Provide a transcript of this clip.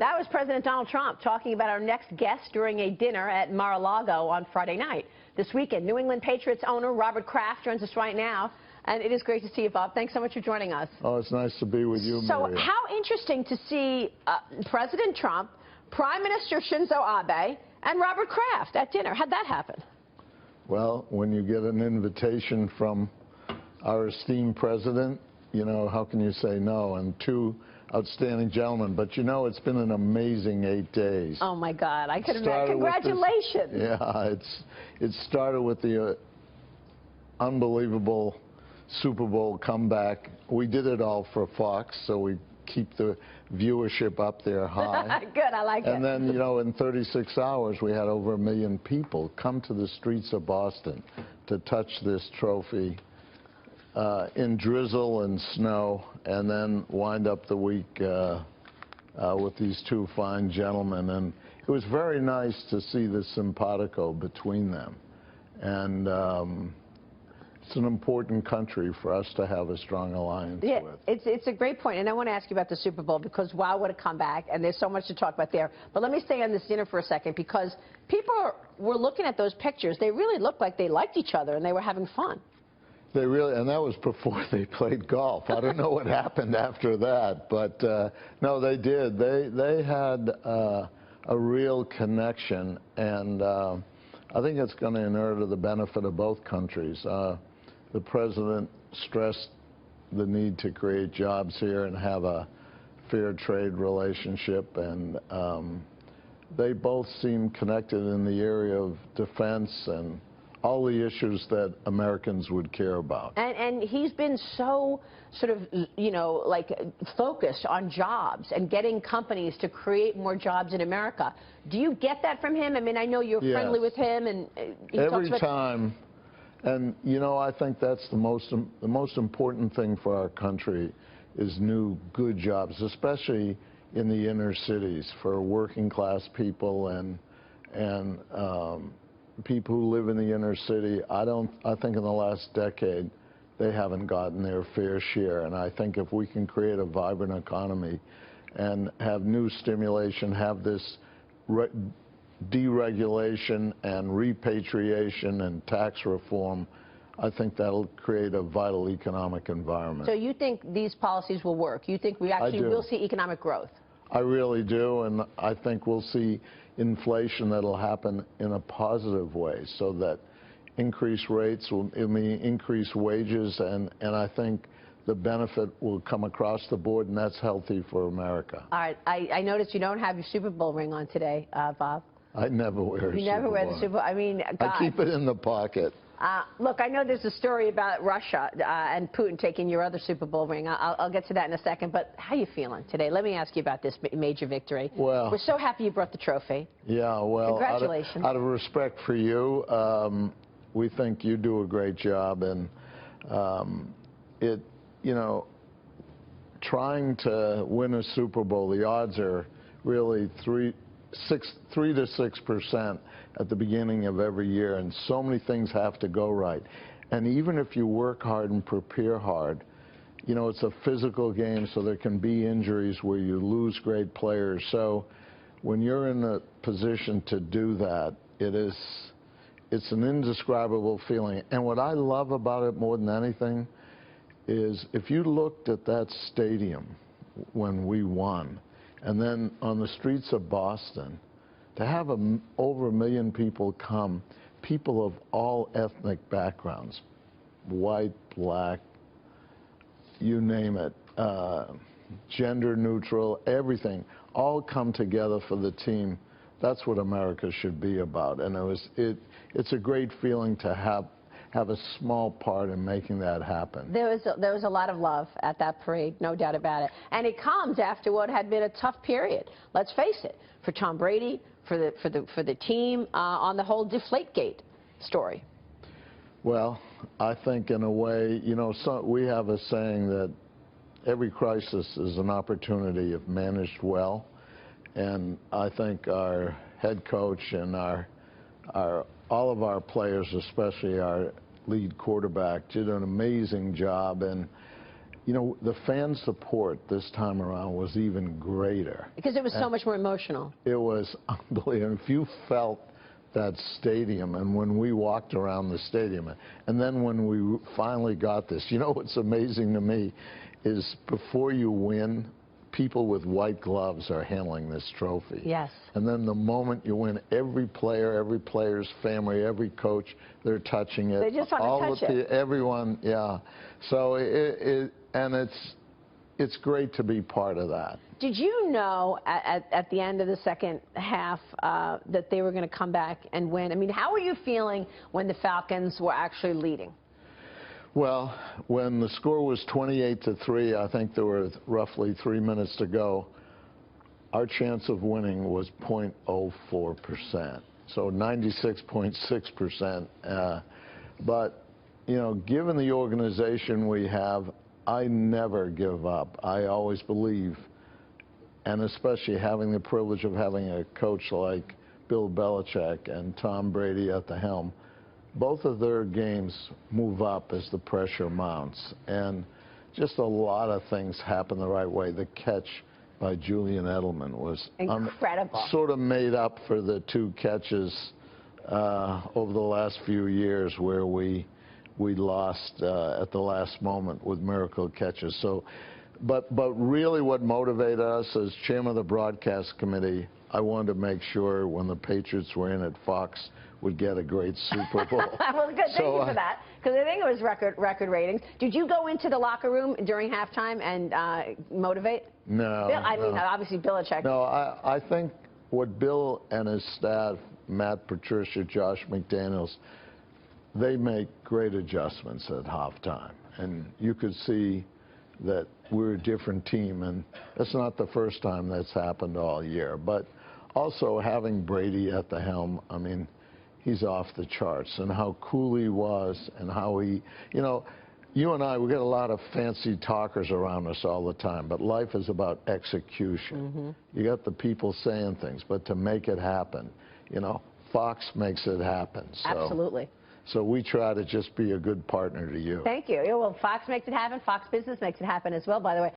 That was President Donald Trump talking about our next guest during a dinner at Mar-a-Lago on Friday night. This weekend, New England Patriots owner Robert Kraft joins us right now. And it is great to see you, Bob. Thanks so much for joining us. Oh, it's nice to be with you, So Maria. how interesting to see President Trump, Prime Minister Shinzo Abe, and Robert Kraft at dinner. How'd that happen? Well, when you get an invitation from our esteemed president, you know, how can you say no? And two outstanding gentlemen. But, you know, it's been an amazing 8 days. Oh, my God. I could imagine. Congratulations. It started with the unbelievable Super Bowl comeback. We did it all for Fox, so we keep the viewership up there high. Good, I like it. And then, you know, in 36 hours, we had over 1 million people come to the streets of Boston to touch this trophy in drizzle and snow, and then wind up the week with these two fine gentlemen. And it was very nice to see the simpatico between them. And it's an important country for us to have a strong alliance with. It's a great point, and I want to ask you about the Super Bowl because wow, what a comeback, and there's so much to talk about there. But let me stay on this dinner for a second because people were looking at those pictures. They really looked like they liked each other and they were having fun. They really, and that was before they played golf. I don't know what happened after that, but no, they did. They had a real connection, and I think it's going to inure to the benefit of both countries. The president stressed the need to create jobs here and have a fair trade relationship, and they both seem connected in the area of defense and all the issues that Americans would care about. And he's been so sort of, you know, like focused on jobs and getting companies to create more jobs in America. Do you get that from him? I mean, I know you're friendly with him, and he every talks about time. And you know, I think that's the most important thing for our country is new good jobs, especially in the inner cities for working class people and people who live in the inner city. I think in the last decade they haven't gotten their fair share, and I think if we can create a vibrant economy and have new stimulation, have this deregulation and repatriation and tax reform, I think that'll create a vital economic environment. So you think these policies will work? You think we actually will see economic growth? I really do, and I think we'll see inflation that'll happen in a positive way, so that increased rates will mean increased wages, and I think the benefit will come across the board, and that's healthy for America. All right, I noticed you don't have your Super Bowl ring on today, Bob. I never wear a Super Bowl. You never wear the Super Bowl? I mean, God. I keep it in the pocket. Look, I know there's a story about Russia and Putin taking your other Super Bowl ring. I'll get to that in a second, but how are you feeling today? Let me ask you about this major victory. Well, we're so happy you brought the trophy. Yeah, well, congratulations. Out of respect for you, we think you do a great job, and you know, trying to win a Super Bowl, the odds are really 3 to 6% at the beginning of every year, and so many things have to go right. And even if you work hard and prepare hard, you know, it's a physical game, so there can be injuries where you lose great players. So when you're in a position to do that, it's an indescribable feeling. And what I love about it more than anything is if you looked at that stadium when we won, and then on the streets of Boston, to have over 1 million people come, people of all ethnic backgrounds, white, black, you name it, gender neutral, everything, all come together for the team. That's what America should be about. And it's a great feeling to have a small part in making that happen. There was a lot of love at that parade, no doubt about it. And it comes after what had been a tough period. Let's face it, for Tom Brady, for the team, on the whole Deflategate story. Well, I think in a way, you know, we have a saying that every crisis is an opportunity if managed well. And I think our head coach and all of our players, especially our lead quarterback, did an amazing job. And you know, the fan support this time around was even greater. Because it was so much more emotional. It was unbelievable. If you felt that stadium, and when we walked around the stadium, and then when we finally got this, you know what's amazing to me is before you win, people with white gloves are handling this trophy. Yes. And then the moment you win, every player, every player's family, every coach, they're touching it. They just want to touch it. Everyone, yeah. So it's great to be part of that. Did you know at the end of the second half that they were going to come back and win? I mean, how were you feeling when the Falcons were actually leading? Well, when the score was 28-3, I think there were roughly 3 minutes to go, our chance of winning was 0.04%, so 96.6%. But, you know, given the organization we have, I never give up. I always believe, and especially having the privilege of having a coach like Bill Belichick and Tom Brady at the helm, both of their games move up as the pressure mounts. And just a lot of things happen the right way. The catch by Julian Edelman was incredible. Sort of made up for the 2 catches over the last few years where we lost at the last moment with miracle catches. So, but really what motivated us as chairman of the broadcast committee, I wanted to make sure when the Patriots were in at Fox would get a great Super Bowl. Well, good. Thank you for that, because I think it was record ratings. Did you go into the locker room during halftime and motivate? No. Bill, I mean, obviously Belichick. No, I think what Bill and his staff, Matt Patricia, Josh McDaniels, they make great adjustments at halftime, and you could see that we're a different team, and that's not the first time that's happened all year. But also having Brady at the helm, I mean, he's off the charts, and how cool he was, and how he, you know, you and I, we get a lot of fancy talkers around us all the time, but life is about execution. You got the people saying things, but to make it happen, you know, Fox makes it happen. So. Absolutely. So we try to just be a good partner to you. Thank you. Well, Fox makes it happen. Fox Business makes it happen as well, by the way.